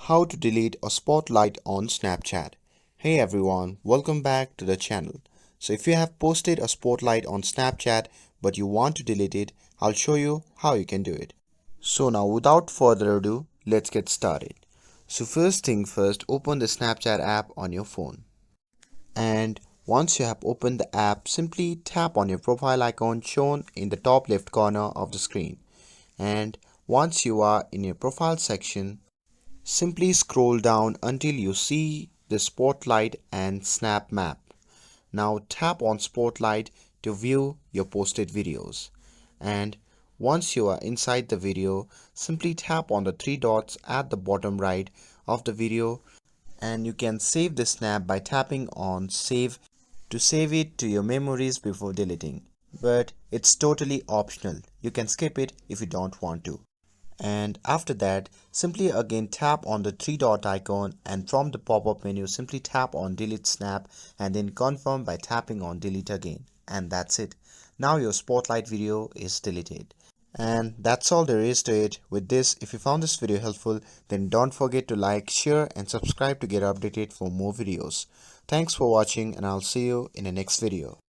How to delete a spotlight on Snapchat. Hey everyone, welcome back to the channel. So if you have posted a spotlight on Snapchat but you want to delete it, I'll show you how you can do it. So now without further ado, let's get started. So first thing first, open the Snapchat app on your phone. And once you have opened the app, simply tap on your profile icon shown in the top left corner of the screen. And once you are in your profile section, simply scroll down until you see the Spotlight and Snap map. Now tap on Spotlight to view your posted videos. And once you are inside the video, simply tap on the three dots at the bottom right of the video, and you can save the snap by tapping on Save to save it to your memories before deleting. But it's totally optional. You can skip it if you don't want to. And after that, simply again tap on the three dot icon, and from the pop-up menu simply tap on delete snap and then confirm by tapping on delete again, and that's it. Now your spotlight video is deleted. And that's all there is to it. With this, if you found this video helpful, then don't forget to like, share and subscribe to get updated for more videos. Thanks for watching, and I'll see you in the next video.